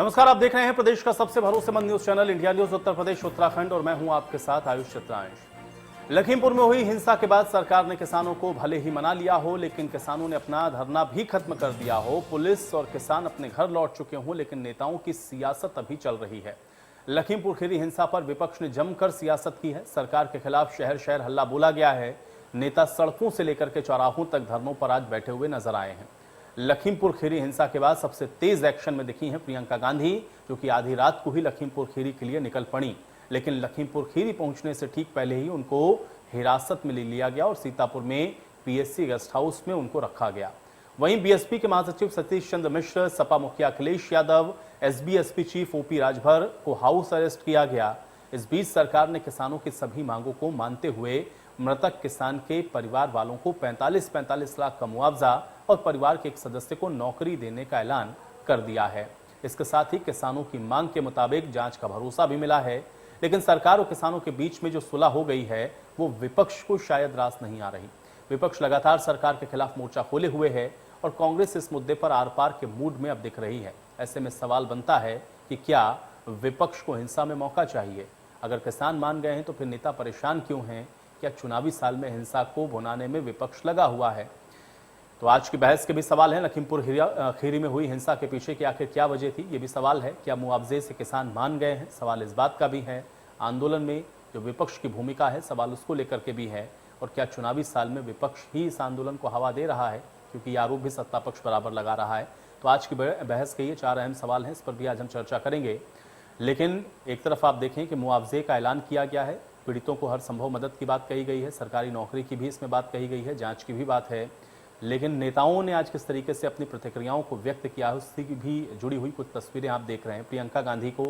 नमस्कार, आप देख रहे हैं प्रदेश का सबसे भरोसेमंद news channel India news Uttar Pradesh Uttarakhand और मैं हूं आपके साथ आयुष चित्रांश। लखीमपुर में हुई हिंसा के बाद सरकार ने किसानों को भले ही मना लिया हो, लेकिन किसानों ने अपना धरना भी खत्म कर दिया हो। पुलिस और किसान अपने घर लौट चुके हों, लेकिन नेताओं की सियासत अभी चल रही है। लखीमपुर खीरी हिंसा पर विपक्ष ने जमकर सियासत की है। सरकार के खिलाफ शहर शहर हल्ला बोला गया है। नेता सड़कों से लेकर के चौराहों तक धरनों पर आज बैठे हुए नजर आए हैं। लखीमपुर खीरी हिंसा के बाद सबसे तेज एक्शन में दिखी हैं प्रियंका गांधी, जो कि आधी रात को ही लखीमपुर खीरी के लिए निकल पड़ी। लेकिन लखीमपुर खीरी पहुंचने से ठीक पहले ही उनको हिरासत में ले लिया गया और सीतापुर में पीएससी गेस्ट हाउस में उनको रखा गया। वहीं बीएसपी के महासचिव सतीश चंद्र मिश्र, सपा मुखिया Akhilesh Yadav, SB-SP chief OP Rajbhar को हाउस अरेस्ट किया गया। इस बीच सरकार ने किसानों की सभी मांगों को मानते हुए मृतक किसान के परिवार वालों को 45-45 लाख का मुआवजा और परिवार के एक सदस्य को नौकरी देने का ऐलान कर दिया है। इसके साथ ही किसानों की मांग के मुताबिक जांच का भरोसा भी मिला है। लेकिन सरकार और किसानों के बीच में जो सुलह हो गई है, वो विपक्ष को शायद रास नहीं आ रही। विपक्ष लगातार सरकार के खिलाफ मोर्चा खोले हुए है और कांग्रेस इस मुद्दे पर आर पार के मूड में अब दिख रही है। ऐसे में सवाल बनता है कि क्या विपक्ष को हिंसा में मौका चाहिए? अगर किसान मान गए हैं तो फिर नेता परेशान क्यों हैं? क्या चुनावी साल में हिंसा को भुनाने में विपक्ष लगा हुआ है? तो आज की बहस के भी सवाल हैं। लखीमपुर खीरी में हुई हिंसा के पीछे की आखिर क्या वजह थी, ये भी सवाल है। क्या मुआवजे से किसान मान गए हैं? सवाल इस बात का भी है। आंदोलन में जो विपक्ष की भूमिका है, सवाल उसको लेकर के भी है। और क्या चुनावी साल में विपक्ष ही इस आंदोलन को हवा दे रहा है, क्योंकि आरोप भी सत्ता पक्ष बराबर लगा रहा है। तो आज की बहस के ये 4 अहम सवाल हैं, इस पर भी आज हम चर्चा करेंगे। लेकिन एक तरफ आप देखें कि मुआवजे का ऐलान किया गया है, पीड़ितों को हर संभव मदद की बात कही गई है, सरकारी नौकरी की भी इसमें बात कही गई है, जांच की भी बात है। लेकिन नेताओं ने आज किस तरीके से अपनी प्रतिक्रियाओं को व्यक्त किया है, उससे भी जुड़ी हुई कुछ तस्वीरें आप देख रहे हैं। प्रियंका गांधी को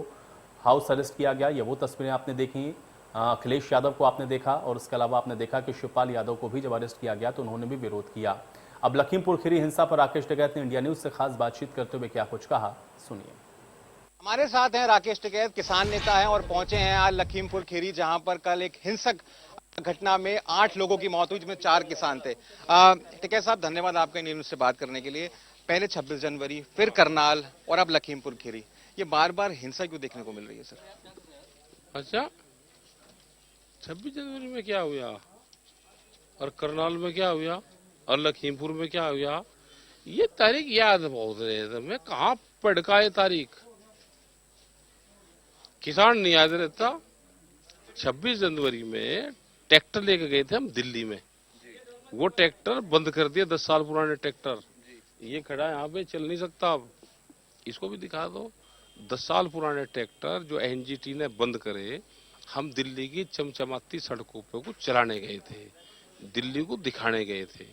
हाउस अरेस्ट किया गया, ये वो तस्वीरें आपने देखी। अखिलेश यादव को आपने देखा और इसके अलावा आपने देखा कि शिवपाल यादव को भी जब अरेस्ट किया गया तो उन्होंने भी विरोध किया। अब लखीमपुर खीरी हिंसा पर राकेश टिकैत ने इंडिया न्यूज से खास बातचीत करते हुए क्या कुछ कहा, सुनिए। हमारे साथ हैं राकेश टिकैत, किसान नेता हैं और पहुंचे हैं आज लखीमपुर खीरी, जहां पर कल एक हिंसक घटना में 8 लोगों की मौत हुई, जिसमें 4 किसान थे। टिकैत साहब, धन्यवाद आपका इंडिया न्यूज से बात करने के लिए। पहले 26 जनवरी, फिर करनाल और अब लखीमपुर खीरी, ये बार बार हिंसा क्यों देखने को मिल रही है सर? अच्छा, 26 जनवरी में क्या हुआ और करनाल में क्या हुआ और लखीमपुर में क्या हुआ, ये तारीख याद बहुत रहे। मैं कहाँ पढ़का ये तारीख, किसान नहीं याद रहता। 26 जनवरी में ट्रैक्टर लेके गए थे हम दिल्ली में, वो ट्रैक्टर बंद कर दिया, 10 साल पुराने ट्रैक्टर। ये खड़ा है यहाँ पे, चल नहीं सकता अब, इसको भी दिखा दो। 10 साल पुराने ट्रैक्टर जो एनजीटी ने बंद करे, हम दिल्ली की चमचमाती सड़कों पे को चलाने गए थे, दिल्ली को दिखाने गए थे।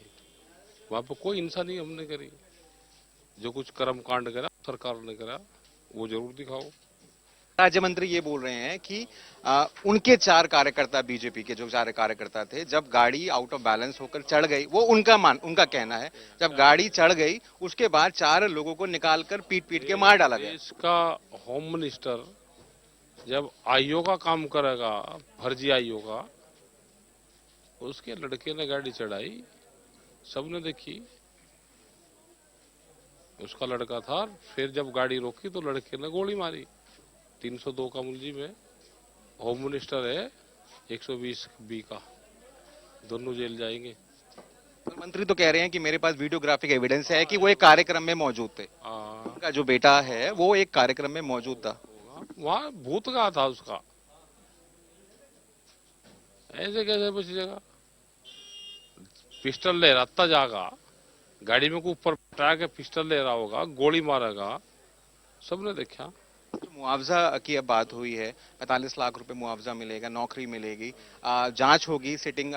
वहां पर कोई हिंसा नहीं हमने करी। जो कुछ कर्म कांड करा सरकार ने करा, वो जरूर दिखाओ। राज्य मंत्री ये बोल रहे हैं कि उनके 4 कार्यकर्ता, बीजेपी के जो 4 कार्यकर्ता थे, जब गाड़ी आउट ऑफ बैलेंस होकर चढ़ गई, वो उनका कहना है, जब गाड़ी चढ़ गई उसके बाद 4 लोगों को निकालकर पीट के मार डाला गया। इसका होम मिनिस्टर जब आईओ का काम करेगा, फर्जी आईओ का, उसके लड़के ने गाड़ी चढ़ाई, सबने देखी, उसका लड़का था। फिर जब गाड़ी रोकी तो लड़के ने गोली मारी। 302 का मुलजिम है, होम मिनिस्टर है 120B का, दोनों जेल जाएंगे। मंत्री तो कह रहे हैं कि मेरे पास वीडियोग्राफिक एविडेंस है कि वो एक कार्यक्रम में मौजूद थे। उनका जो बेटा है वो एक कार्यक्रम में मौजूद था, वहां भूत का था उसका, ऐसे कैसे बचेगा? पिस्टल लहराता जागा, गाड़ी में को ऊपर बैठा के पिस्टल ले रहा होगा, गोली मारेगा, सबने देखा। मुआवजा की अब बात हुई है, 45 लाख रुपए मुआवजा मिलेगा, नौकरी मिलेगी, जांच होगी सिटिंग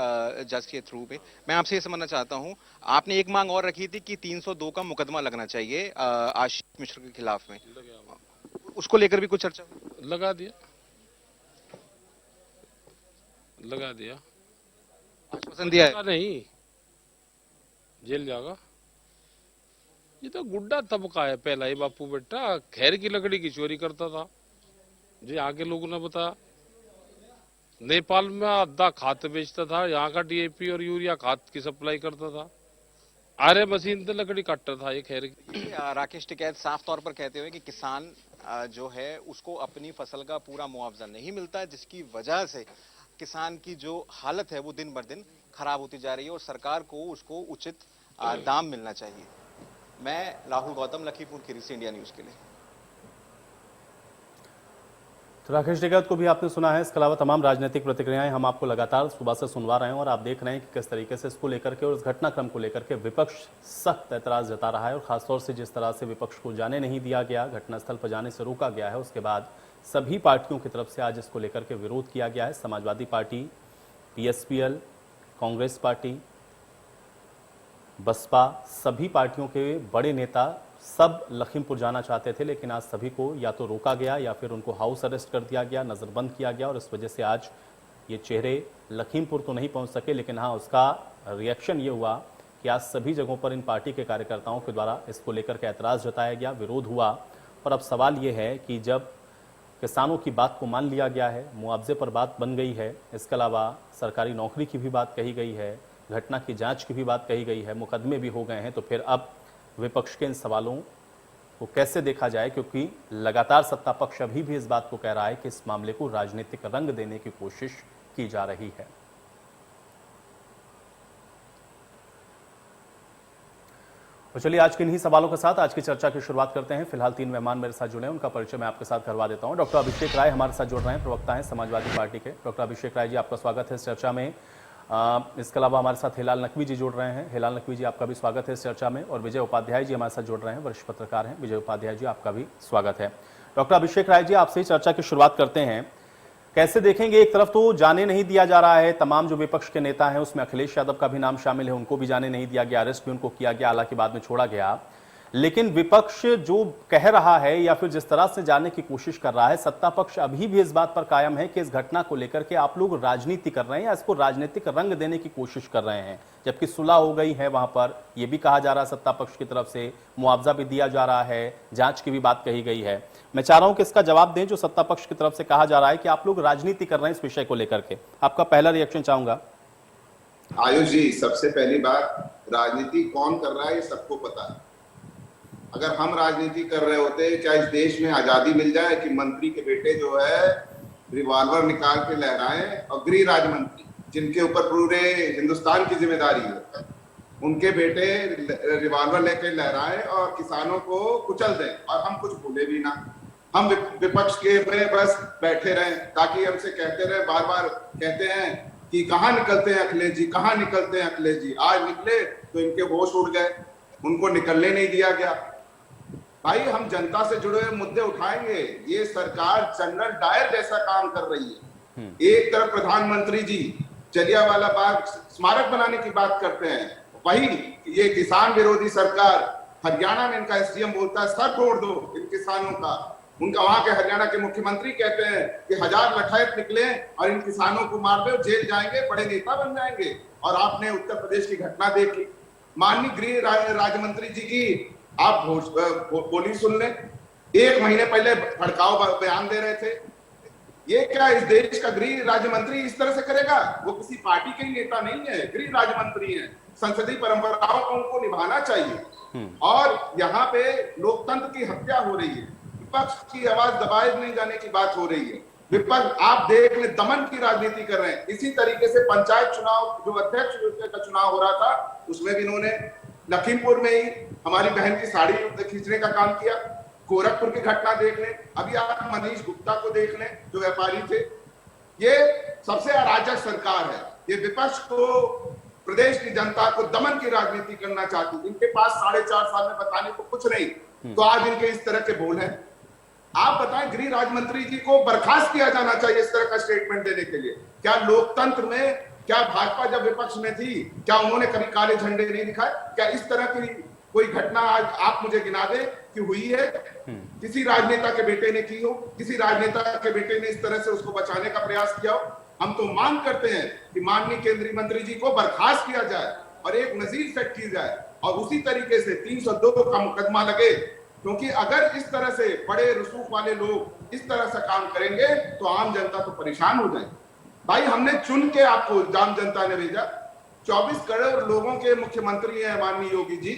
जज के थ्रू पे। मैं आपसे ये समझना चाहता हूं, आपने एक मांग और रखी थी कि 302 का मुकदमा लगना चाहिए आशीष मिश्र के खिलाफ में, उसको लेकर भी कुछ चर्चा? लगा दिया आश्वासन दिया है? नहीं, जेल जाएगा। ये तो गुड्डा तबका है पहला ही। बापू बेटा खैर की लकड़ी की चोरी करता था, जो यहाँ के लोगों ने बताया। नेपाल में आधा खाद बेचता था, यहाँ का डीएपी और यूरिया खाद की सप्लाई करता था। आरे मशीन से लकड़ी काटता था ये खैर की। राकेश टिकैत साफ तौर पर कहते हुए कि किसान जो है उसको अपनी फसल का पूरा मुआवजा नहीं मिलता है, जिसकी वजह से किसान की जो हालत है वो दिन बर दिन खराब होती जा रही है और सरकार को उसको उचित दाम मिलना चाहिए। मैं राहुल गौतम, लखीमपुर खीरी से इंडिया न्यूज के लिए। तो राकेश टिकैत को भी आपने सुना है। इसके अलावा तमाम राजनीतिक प्रतिक्रियाएं हम आपको लगातार सुबह से सुनवा रहे हैं और आप देख रहे हैं कि किस तरीके से इसको लेकर के और इस घटनाक्रम को लेकर के विपक्ष सख्त ऐतराज जता रहा है और खासतौर से जिस तरह से विपक्ष को जाने नहीं दिया गया, घटनास्थल पर जाने से रोका गया है, उसके बाद सभी पार्टियों की तरफ से आज इसको लेकर के विरोध किया गया है। समाजवादी पार्टी, पीएसपीएल, कांग्रेस पार्टी, बसपा, सभी पार्टियों के बड़े नेता सब लखीमपुर जाना चाहते थे, लेकिन आज सभी को या तो रोका गया या फिर उनको हाउस अरेस्ट कर दिया गया, नजरबंद किया गया और इस वजह से आज ये चेहरे लखीमपुर तो नहीं पहुंच सके, लेकिन हाँ उसका रिएक्शन ये हुआ कि आज सभी जगहों पर इन पार्टी के कार्यकर्ताओं के द्वारा इसको लेकर के ऐतराज जताया गया, विरोध हुआ। और अब सवाल ये है कि जब किसानों की बात को मान लिया गया है, मुआवजे पर बात बन गई है, इसके अलावा सरकारी नौकरी की भी बात कही गई है, घटना की जांच की भी बात कही गई है, मुकदमे भी हो गए हैं, तो फिर अब विपक्ष के इन सवालों को कैसे देखा जाए, क्योंकि लगातार सत्ता पक्ष अभी भी इस बात को कह रहा है कि इस मामले को राजनीतिक रंग देने की कोशिश की जा रही है। तो चलिए आज के इन्हीं सवालों के साथ आज की चर्चा की शुरुआत करते हैं। फिलहाल 3 मेहमान मेरे साथ जुड़े हैं, उनका परिचय मैं आपके साथ करवा देता हूं। डॉक्टर अभिषेक राय हमारे साथ जुड़ रहे हैं, प्रवक्ता हैं समाजवादी पार्टी के। डॉक्टर अभिषेक राय जी, आपका स्वागत है इस चर्चा में। इसके अलावा हमारे साथ हिलाल नकवी जी जुड़ रहे हैं। हिलाल नकवी जी, आपका भी स्वागत है इस चर्चा में। और विजय उपाध्याय जी हमारे साथ जुड़ रहे हैं, वरिष्ठ पत्रकार हैं। विजय उपाध्याय जी, आपका भी स्वागत है। डॉक्टर अभिषेक राय जी, आपसे ही चर्चा की शुरुआत करते हैं। कैसे देखेंगे, एक तरफ तो जाने नहीं दिया जा रहा है, तमाम जो विपक्ष के नेता हैं उसमें अखिलेश यादव का भी नाम शामिल है, उनको भी जाने नहीं दिया गया, अरेस्ट भी उनको किया गया, हालांकि बाद में छोड़ा गया, लेकिन विपक्ष जो कह रहा है या फिर जिस तरह से जाने की कोशिश कर रहा है, सत्ता पक्ष अभी भी इस बात पर कायम है कि इस घटना को लेकर के आप लोग राजनीति कर रहे हैं या इसको राजनीतिक रंग देने की कोशिश कर रहे हैं, जबकि सुलह हो गई है। वहां पर यह भी कहा जा रहा है सत्ता पक्ष की तरफ से, मुआवजा भी दिया जा रहा है, जांच की भी बात कही गई है। मैं चाह रहा हूं कि इसका जवाब दें जो सत्ता पक्ष की तरफ से कहा जा रहा है कि आप लोग राजनीति कर रहे हैं इस विषय को लेकर के। आपका पहला रिएक्शन चाहूंगा। आयुष जी, सबसे पहली बात, राजनीति कौन कर रहा है ये सबको पता है। अगर हम राजनीति कर रहे होते, क्या इस देश में आजादी मिल जाए कि मंत्री के बेटे जो है रिवॉल्वर निकाल के लहराएं, और गृह राज्य मंत्री जिनके ऊपर पूरे हिंदुस्तान की जिम्मेदारी है, उनके बेटे रिवॉल्वर लेके लहराएं और किसानों को कुचल दें, और हम कुछ भूले भी ना। हम विपक्ष के में बस बैठे रहें ताकि हमसे कहते रहे, बार बार कहते हैं कि कहाँ निकलते हैं अखिलेश जी, कहाँ निकलते हैं अखिलेश जी। आज निकले तो इनके होश उड़ गए, उनको निकलने नहीं दिया गया। भाई, हम जनता से जुड़े हुए मुद्दे उठाएंगे। ये सरकार जनरल डायर जैसा काम कर रही है। एक तरफ प्रधानमंत्री जी जलियांवाला बाग स्मारक बनाने की बात करते हैं, वही ये किसान विरोधी सरकार, हरियाणा में इनका एसडीएम बोलता है सर तोड़ दो इन किसानों का। उनका वहां के हरियाणा के मुख्यमंत्री कहते हैं कि 1000 लठायत निकले और इन किसानों को मार दो, जेल जाएंगे, बड़े नेता बन जाएंगे। और आपने उत्तर प्रदेश की घटना देख ली। माननीय गृह राज्य मंत्री जी की आप बोली सुन लें, 1 महीने पहले भड़काऊ बयान दे रहे थे। ये क्या इस देश का गृह राज्य मंत्री इस तरह से करेगा? वो किसी पार्टी के नेता नहीं है, गृह राज्य मंत्री हैं। संसदीय परंपराओं को उनको निभाना चाहिए। और यहाँ पे लोकतंत्र की हत्या हो रही है, विपक्ष की आवाज दबाए नहीं जाने की बात हो रही है। विपक्ष, आप देख ले, दमन की राजनीति कर रहे हैं। इसी तरीके से पंचायत चुनाव, जो अध्यक्ष का चुनाव हो रहा था, उसमें भी इन्होंने लखीमपुर में ही हमारी बहन की साड़ी खींचने का काम किया। गोरखपुर की घटना देख लें, अभी आप मनीष गुप्ता को देख लें जो व्यापारी थे। ये सबसे अराजक सरकार है। ये विपक्ष को, प्रदेश की जनता को दमन की राजनीति करना चाहती। इनके पास 4.5 साल में बताने को कुछ नहीं, तो आज इनके इस तरह के बोल हैं। आप बताएं, गृह राज्य मंत्री जी को बर्खास्त किया जाना चाहिए इस तरह का स्टेटमेंट देने के लिए। क्या लोकतंत्र में, क्या भाजपा जब विपक्ष में थी, क्या उन्होंने कभी काले झंडे नहीं दिखाए? क्या इस तरह की कोई घटना आज आप मुझे गिना दे कि हुई है? किसी राजनेता के बेटे ने की हो, किसी राजनेता के बेटे ने इस तरह से उसको बचाने का प्रयास किया हो? हम तो मांग करते हैं कि माननीय केंद्रीय मंत्री जी को बर्खास्त किया जाए और एक नजीर सेट की जाए, और उसी तरीके से 302 का मुकदमा लगे। क्योंकि अगर इस तरह से बड़े रसूख वाले लोग इस तरह से काम करेंगे तो आम जनता तो परेशान हो जाएगी। भाई, हमने चुन के आपको, आम जनता ने भेजा। 24 करोड़ लोगों के मुख्यमंत्री हैं माननीय योगी जी।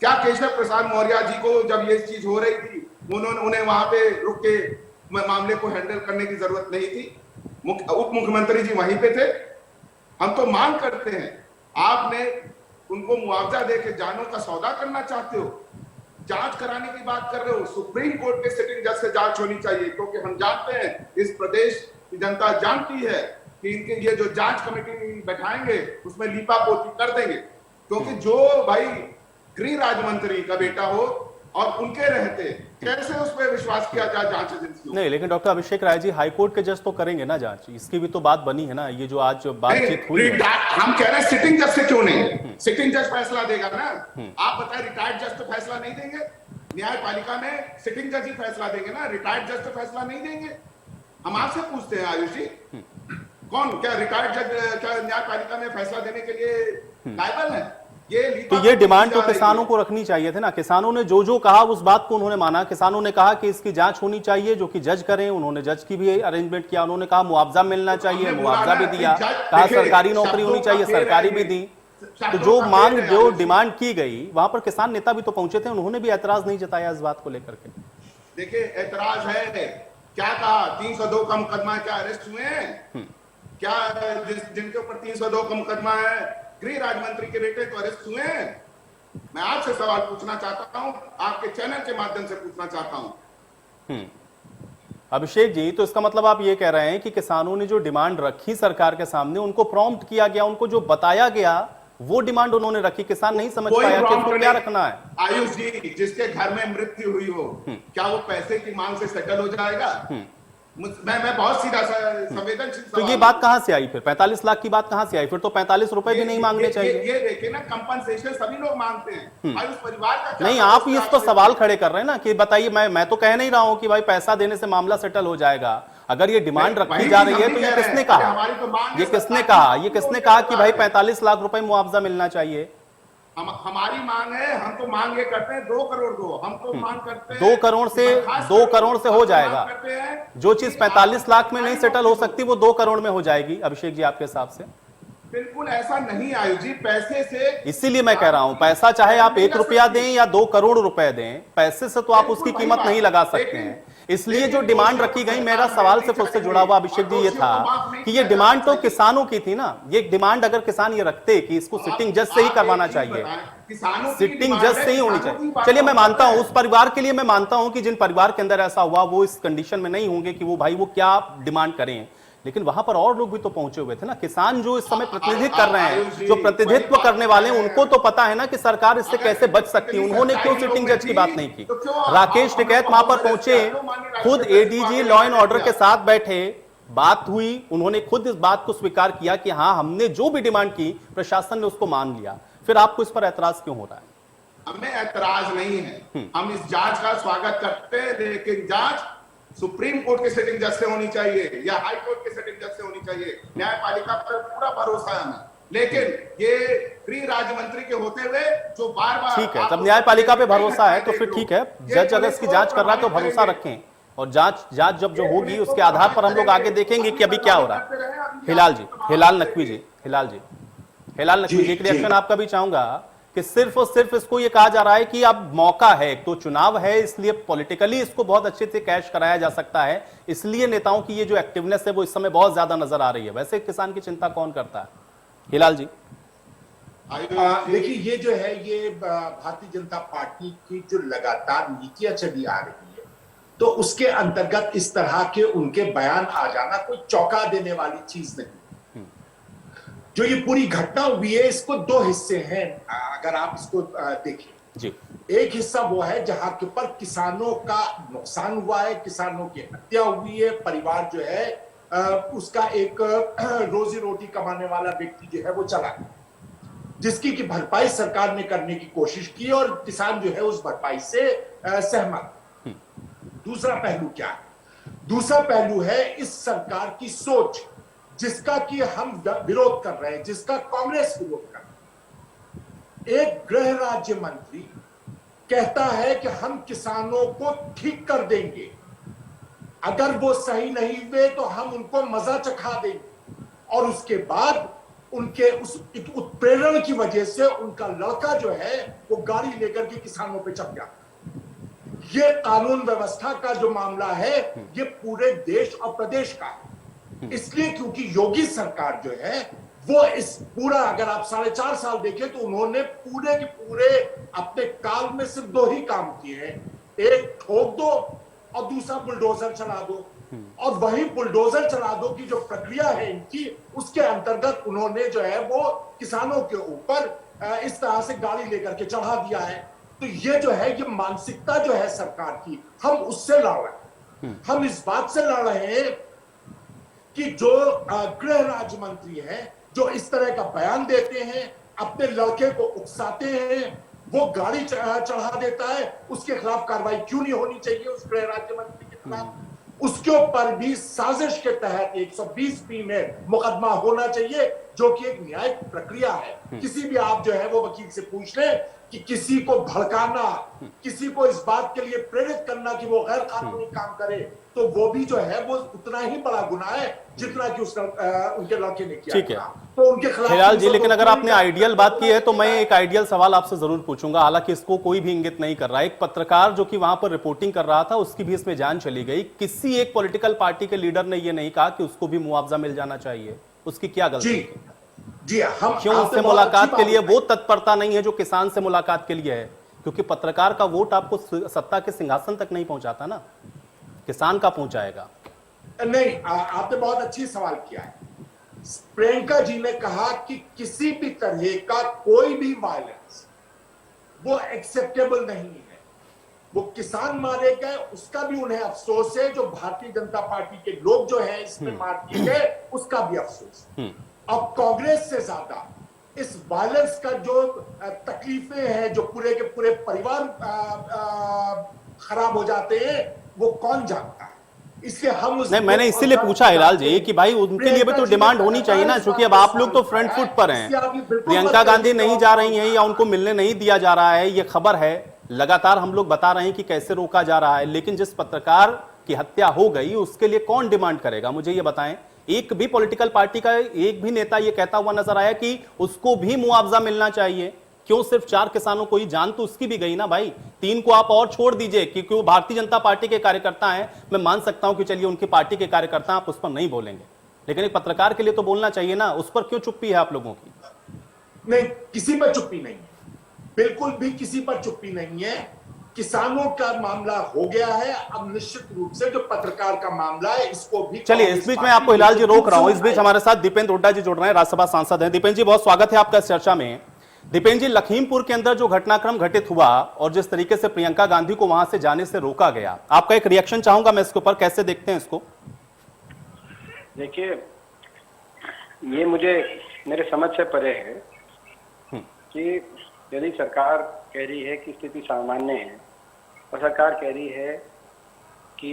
क्या केशव प्रसाद मौर्य जी को जब ये चीज हो रही थी, उन्हें वहां पे रुक के मामले को हैंडल करने की जरूरत नहीं थी। उप मुख्यमंत्री जी वहीं पे थे। हम तो मांग करते हैं, आपने उनको मुआवजा देके जानों का सौदा करना चाहते हो, जांच कराने की बात कर रहे हो, सुप्रीम कोर्ट के सिटिंग जज से जांच होनी चाहिए, क्योंकि हम जानते हैं, इस प्रदेश की जनता जानती है कि इनके ये जो जांच कमेटी बैठाएंगे उसमें लीपापोती कर देंगे, क्योंकि जो भाई गृह राज्य मंत्री का बेटा हो और उनके रहते कैसे उस पर विश्वास किया जाए जांच एजेंसियों? नहीं, लेकिन डॉक्टर अभिषेक राय जी, हाईकोर्ट के जज तो करेंगे ना जांच, इसकी भी तो बात बनी है ना, ये जो आज बातचीत हुई है। हम कह रहे हैं सिटिंग जज से क्यों नहीं, सिटिंग जज फैसला देगा ना। आप बताएं, रिटायर्ड जज तो फैसला नहीं देंगे, न्यायपालिका में सिटिंग जज ही फैसला देंगे ना, रिटायर्ड जज तो फैसला नहीं देंगे। हम आपसे पूछते हैं आयुष जी, कौन, क्या रिटायर्ड जज क्या न्यायपालिका में फैसला देने के लिए लायबल है? तो ये डिमांड तो किसानों को रखनी चाहिए थी ना। किसानों ने जो जो कहा उस बात को उन्होंने माना। किसानों ने कहा कि इसकी जांच होनी चाहिए, जो कि जज करें, उन्होंने जज की भी अरेंजमेंट किया। उन्होंने कहा मुआवजा मिलना चाहिए, मुआवजा भी दिया। कहा सरकारी नौकरी होनी चाहिए, सरकारी भी दी। तो जो मांग, जो डिमांड की गई, वहां पर किसान नेता भी तो पहुंचे थे, उन्होंने भी ऐतराज नहीं जताया इस बात को लेकर के। देखिए, ऐतराज है, क्या कहा, 302 का मुकदमा, क्या अरेस्ट हुए हैं? क्या जिनके ऊपर 302 का मुकदमा है, गृह राज्य मंत्री के बेटे तो अरेस्ट हुए हैं? मैं आपसे सवाल पूछना चाहता हूं, आपके चैनल के माध्यम से पूछना चाहता हूं। अभिषेक जी, तो इसका मतलब आप ये कह रहे हैं कि किसानों ने जो डिमांड रखी सरकार के सामने, उनको प्रॉम्प्ट किया गया, उनको जो बताया गया वो डिमांड उन्होंने रखी, किसान नहीं समझ पाया कि इसको क्या रखना है। आयुष जी, जिसके घर में मृत्यु हुई हो, क्या वो पैसे की मांग से सेटल हो जाएगा? मैं बहुत सीधा संवेदनशील। तो ये बात कहां से आई फिर? 45 लाख की बात कहां से आई फिर? तो 45 रुपए भी नहीं मांगने चाहिए। ये देखिए ना, कंपनसेशन सभी लोग मांगते हैं, आयुष परिवार का नहीं, आप इस पर सवाल खड़े कर रहे हैं ना कि बताइए, मैं तो कह नहीं रहा हूं कि भाई पैसा देने से मामला सेटल हो जाएगा। अगर ये डिमांड रखी जा रही है तो ये किसने कहा? ये किसने कहा? ये किसने कहा कि भाई 45 लाख रुपए मुआवजा मिलना चाहिए? हमारी मांग है, हम तो मांग ये करते हैं 2 करोड़ दो, हम तो मांग करते हैं 2 करोड़ से हो जाएगा। जो चीज 45 लाख में नहीं सेटल हो सकती वो 2 करोड़ में हो जाएगी। अभिषेक जी, आपके हिसाब से? बिल्कुल ऐसा नहीं आयुष जी, पैसे से, इसीलिए मैं कह रहा हूं, पैसा चाहे आप 1 रुपया दें या 2 करोड़ रुपए दें, पैसे से तो आप उसकी कीमत नहीं लगा सकते हैं। इसलिए जो डिमांड रखी गई, मेरा सवाल सिर्फ उससे जुड़ा हुआ अभिषेक जी ये था कि ये डिमांड तो किसानों की थी ना। ये डिमांड अगर किसान ये रखते कि इसको सिटिंग जज से ही करवाना चाहिए, सिटिंग जज से ही होनी चाहिए। चलिए, मैं मानता हूं उस परिवार के लिए, मैं मानता हूं कि जिन परिवार के अंदर ऐसा हुआ वो इस कंडीशन में नहीं होंगे कि वो भाई वो क्या डिमांड करें, लेकिन वहां पर और लोग भी तो पहुंचे हुए थे ना। किसान जो इस समय प्रतिनिधित्व कर रहे हैं, जो प्रतिनिधित्व करने वाले हैं, उनको तो पता है ना कि सरकार इससे कैसे बच सकती है। उन्होंने क्यों सिटिंग जज की बात नहीं की? राकेश टिकैत वहां पर पहुंचे, खुद एडीजी लॉ एंड ऑर्डर के साथ बैठे, बात हुई, उन्होंने खुद इस बात को स्वीकार किया कि हाँ, हमने जो भी डिमांड की प्रशासन ने उसको मान लिया। फिर आपको इस पर ऐतराज क्यों हो रहा है? हमें ऐतराज नहीं है, हम इस जांच का स्वागत करते हैं, लेकिन जांच सुप्रीम कोर्ट के सिटिंग जज से होनी चाहिए या हाई कोर्ट के सिटिंग जज से होनी चाहिए। न्यायपालिका पर पूरा भरोसा है हमें, लेकिन ये गृह राज्य मंत्री के होते हुए जो बार-बार, ठीक है, जब न्यायपालिका पे भरोसा है तो फिर ठीक है, जज अगर इसकी जांच कर रहा है तो भरोसा रखें, और जांच जब जो होगी उसके आधार पर हम लोग आगे देखेंगे कि अभी क्या हो रहा है। हिलाल नकवी जी, एक रिएक्शन आपका भी चाहूंगा कि सिर्फ और सिर्फ इसको ये कहा जा रहा है कि अब मौका है, तो चुनाव है, इसलिए पॉलिटिकली इसको बहुत अच्छे से कैश कराया जा सकता है, इसलिए नेताओं की ये जो एक्टिवनेस है वो इस समय बहुत ज्यादा नजर आ रही है। वैसे किसान की चिंता कौन करता है? हिलाल जी, देखिए, ये जो है, ये भारतीय जनता पार्टी की जो लगातार नीतियां चली आ रही है, तो उसके अंतर्गत इस तरह के उनके बयान आ जाना कोई चौंका देने वाली चीज नहीं। जो ये पूरी घटना हुई है, इसको 2 हिस्से हैं, अगर आप इसको देखें जी। एक हिस्सा वो है जहां के पर किसानों का नुकसान हुआ है, किसानों की हत्या हुई है, परिवार जो है उसका एक रोजी रोटी कमाने वाला व्यक्ति जो है वो चला गया, जिसकी की भरपाई सरकार ने करने की कोशिश की और किसान जो है उस भरपाई से सहमत। दूसरा पहलू क्या है? दूसरा पहलू है इस सरकार की सोच, जिसका कि हम विरोध कर रहे हैं, जिसका कांग्रेस विरोध कर रही है। एक गृह राज्य मंत्री कहता है कि हम किसानों को ठीक कर देंगे, अगर वो सही नहीं हुए तो हम उनको मजा चखा देंगे, और उसके बाद उनके उस उत्प्रेरण की वजह से उनका लड़का जो है वो गाड़ी लेकर के किसानों पे चढ़ गया। ये कानून व्यवस्था का जो मामला है ये पूरे देश और प्रदेश का है। इसलिए क्योंकि योगी सरकार जो है वो इस पूरा, अगर आप 4.5 साल देखें तो उन्होंने पूरे के पूरे अपने काल में सिर्फ 2 ही काम किए हैं, एक ठोक दो और दूसरा बुलडोजर चला दो। और वही बुलडोजर चला दो की जो प्रक्रिया है इनकी, उसके अंतर्गत उन्होंने जो है वो किसानों के ऊपर इस तरह से गाड़ी लेकर के चढ़ा दिया है। तो ये जो है, ये मानसिकता जो है सरकार की, हम उससे लड़ रहे हैं। हम इस बात से लड़ रहे हैं कि जो गृह राज्य मंत्री हैं, जो इस तरह का बयान देते हैं, अपने लड़के को उकसाते हैं, वो गाड़ी चढ़ा देता है, उसके खिलाफ कार्रवाई क्यों नहीं होनी चाहिए उस गृह राज्य मंत्री के खिलाफ? उसके ऊपर भी साजिश के तहत 120(b) में मुकदमा होना चाहिए, जो कि एक न्यायिक प्रक्रिया है। किसी भी आप जो है वो वकील से पूछ लें कि किसी को भड़काना, किसी को इस बात के लिए प्रेरित करना कि वो गैर कानूनी काम करे, तो वो भी जो है वो उतना ही बड़ा गुनाह है जितना कि उनके लड़के ने किया। ठीक है, तो उनके खिलाफ हिलाल जी, लेकिन अगर आपने आइडियल बात की है तो मैं एक आइडियल सवाल आपसे जरूर पूछूंगा, हालांकि इसको कोई भी इंगित नहीं कर रहा है। एक पत्रकार जो कि वहां पर रिपोर्टिंग कर रहा था, उसकी भी इसमें जान चली गई। किसी एक पॉलिटिकल पार्टी के लीडर ने यह नहीं कहा कि उसको भी मुआवजा मिल जाना चाहिए। उसकी क्या गलती? जी, हम क्यों उससे मुलाकात के लिए वो तत्परता नहीं है जो किसान से मुलाकात के लिए है? क्योंकि पत्रकार का वोट आपको सत्ता के सिंहासन तक नहीं पहुंचाता ना, किसान का पहुंचाएगा। नहीं, आपने बहुत अच्छी सवाल किया है। प्रियंका जी ने कहा कि किसी भी तरह का कोई भी वायलेंस वो एक्सेप्टेबल नहीं है। वो किसान मारे गए, उसका भी उन्हें अफसोस है, जो भारतीय जनता पार्टी के लोग जो हैं इसमें मार दिए गए, उसका भी अफसोस। अब कांग्रेस से ज्यादा इस वायलेंस का जो तकलीफें हैं, जो पूरे के पूरे परिवार खराब हो जाते हैं, वो कौन जानता है? इसलिए हम नहीं, मैंने इसीलिए पूछा हिलाल जी कि भाई उनके लिए भी तो डिमांड होनी चाहिए ना, क्योंकि अब आप लोग तो फ्रंट फुट पर हैं। प्रियंका गांधी नहीं जा रही हैं या उनको मिलने नहीं दिया जा रहा है, ये खबर है, लगातार हम लोग बता रहे हैं कि कैसे रोका जा रहा है। लेकिन जिस पत्रकार की हत्या हो गई उसके लिए कौन डिमांड करेगा, मुझे ये बताएं। एक भी पॉलिटिकल पार्टी का एक भी नेता ये कहता हुआ नजर आया कि उसको भी मुआवजा मिलना चाहिए? क्यों सिर्फ 4 किसानों को ही? जान तो उसकी भी गई ना भाई। 3 को आप और छोड़ दीजिए, क्योंकि वो भारतीय जनता पार्टी के कार्यकर्ता हैं। मैं मान सकता हूं कि चलिए उनकी पार्टी के कार्यकर्ता, आप उस पर नहीं बोलेंगे, लेकिन एक पत्रकार के लिए तो बोलना चाहिए ना। उस पर क्यों चुप्पी है आप लोगों की? नहीं, किसी पर चुप्पी नहीं है, बिल्कुल भी किसी पर चुप्पी नहीं है। किसानों का मामला हो गया है, अब निश्चित रूप से जो पत्रकार का मामला है इसको भी। चलिए, इस बीच में आपको हिलाल जी रोक रहा हूं। इस बीच हमारे साथ दीपेंद्र हुड्डा जी जुड़ रहे हैं, राज्यसभा सांसद हैं। दीपेंद्र जी, बहुत स्वागत है आपका इस चर्चा में। दीपेंद्र जी, लखीमपुर के अंदर जो घटनाक्रम घटित हुआ और जिस तरीके से प्रियंका गांधी को वहां से जाने से रोका गया, आपका एक रिएक्शन चाहूंगा मैं इसके ऊपर, कैसे देखते हैं इसको? देखिए, ये मुझे मेरे समझ से परे है कि यदि सरकार कह रही है कि स्थिति सामान्य है और सरकार कह रही है कि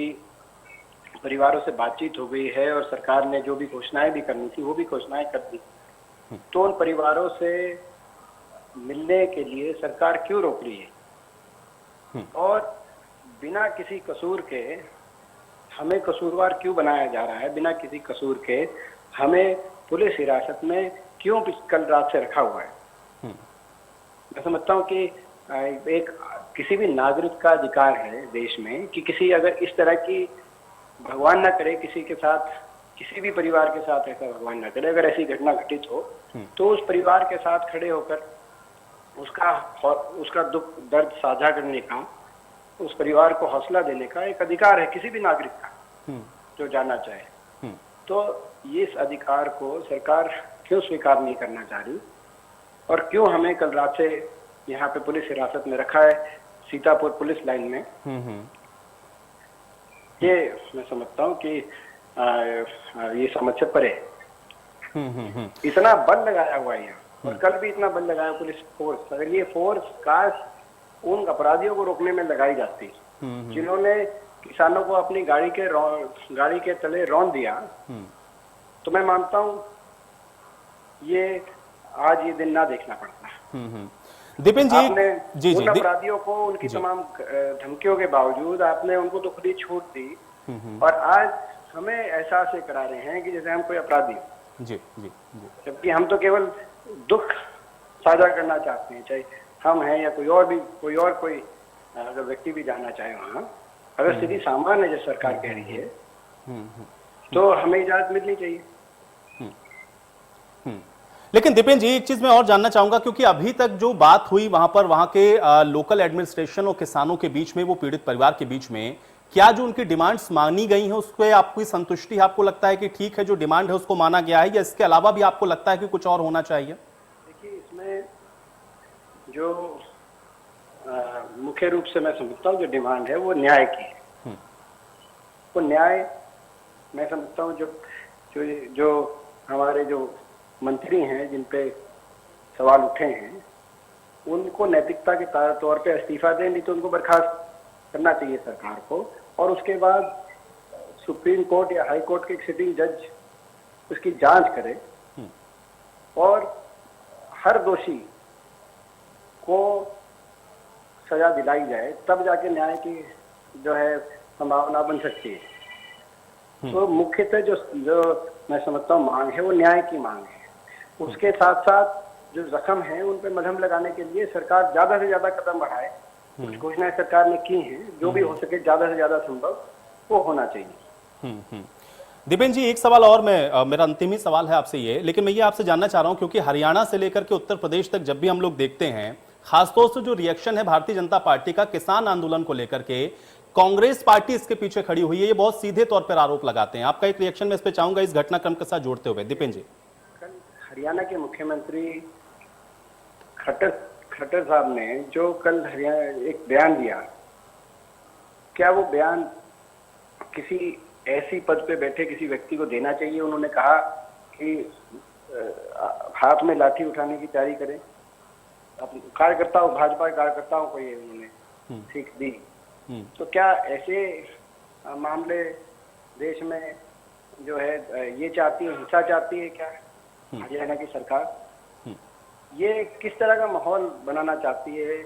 परिवारों से बातचीत हो गई है और सरकार ने जो भी घोषणाएं भी करनी थी वो भी घोषणाएं कर दी, तो उन परिवारों से मिलने के लिए सरकार क्यों रोक रही है? और बिना किसी कसूर के हमें कसूरवार क्यों बनाया जा रहा है? बिना किसी कसूर के हमें पुलिस हिरासत में क्यों कल रात से रखा हुआ है? मैं समझता हूं कि एक किसी भी नागरिक का अधिकार है देश में कि किसी, अगर इस तरह की, भगवान ना करे किसी के साथ, किसी भी परिवार के साथ ऐसा भगवान ना करे, अगर ऐसी घटना घटित हो तो उस परिवार के साथ खड़े होकर उसका दुख दर्द साझा करने का, उस परिवार को हौसला देने का एक अधिकार है किसी भी नागरिक का जो जानना चाहे। तो ये इस अधिकार को सरकार क्यों स्वीकार नहीं करना चाह रही और क्यों हमें कल रात से यहाँ पे पुलिस हिरासत में रखा है सीतापुर पुलिस लाइन में? ये मैं समझता हूँ कि ये समझ से परे इतना बल लगाया हुआ है यहाँ, और कल भी इतना बल लगाया पुलिस फोर्स। अगर ये फोर्स काश उन अपराधियों को रोकने में लगाई जाती जिन्होंने किसानों को अपनी गाड़ी के तले रौंद दिया, तो मैं मानता हूँ ये आज ये दिन ना देखना पड़ता। दीपेंद्र जी, उन अपराधियों को उनकी तमाम धमकियों के बावजूद आपने उनको तो खुद ही छूट दी, और आज हमें एहसास ये करा रहे हैं कि जैसे हम कोई अपराधी, जबकि हम तो केवल दुख साझा करना चाहते हैं, चाहे हम हैं या कोई और भी कोई अगर व्यक्ति भी जाना चाहे वहाँ, अगर स्थिति सामान्य है जो सरकार कह रही है, तो हमें इजाजत मिलनी चाहिए। लेकिन दीपेन जी, एक चीज मैं और जानना चाहूंगा, क्योंकि अभी तक जो बात हुई वहां पर वहां के लोकल एडमिनिस्ट्रेशन और किसानों के बीच में, वो पीड़ित परिवार के बीच में, क्या जो उनकी डिमांड्स मांगी गई हैं उसके आपकी संतुष्टि, आपको लगता है कि ठीक है जो डिमांड है उसको माना गया है, या इसके अलावा भी आपको लगता है कि कुछ और होना चाहिए? देखिए, इसमें जो मुख्य रूप से मैं समझता हूँ जो डिमांड है वो न्याय की है। वो न्याय मैं समझता हूँ जो जो जो हमारे जो मंत्री हैं जिन पे सवाल उठे हैं, उनको नैतिकता के तौर पे इस्तीफा दें, नहीं तो उनको बर्खास्त करना चाहिए सरकार को, और उसके बाद सुप्रीम कोर्ट या हाई कोर्ट के एक सिटिंग जज उसकी जांच करे और हर दोषी को सजा दिलाई जाए, तब जाके न्याय की जो है संभावना बन सकती है। तो मुख्यतः जो मैं समझता हूँ मांग है वो न्याय की मांग है। उसके साथ साथ जो जख्म है उन पे मलहम लगाने के लिए सरकार ज्यादा से ज्यादा कदम बढ़ाए। कुछ घोषणाएं सरकार ने की हैं, जो भी हो सके ज्यादा से ज्यादा संभव वो होना चाहिए। दीपेन जी, एक सवाल और मेरा अंतिम ही सवाल है आपसे ये, लेकिन मैं ये आपसे जानना चाह रहा हूं, क्योंकि हरियाणा से लेकर के उत्तर प्रदेश तक जब भी हम लोग देखते हैं, खासतौर से जो रिएक्शन है भारतीय जनता पार्टी का किसान आंदोलन को लेकर के, कांग्रेस पार्टी इसके पीछे खड़ी हुई है, ये बहुत सीधे तौर पर आरोप लगाते हैं। आपका एक रिएक्शन मैं इस पर चाहूंगा इस घटनाक्रम के साथ जोड़ते हुए। दीपेन जी, कल हरियाणा के मुख्यमंत्री खट्टर साहब ने जो कल हरियाणा एक बयान दिया, क्या वो बयान किसी ऐसी पद पे बैठे किसी व्यक्ति को देना चाहिए? उन्होंने कहा कि हाथ में लाठी उठाने की तैयारी करें, कार्यकर्ताओं, भाजपा के कार्यकर्ताओं को ये उन्होंने सीख दी। तो क्या ऐसे मामले देश में जो है ये चाहती है, हिंसा चाहती है क्या हरियाणा की सरकार? ये किस तरह का माहौल बनाना चाहती है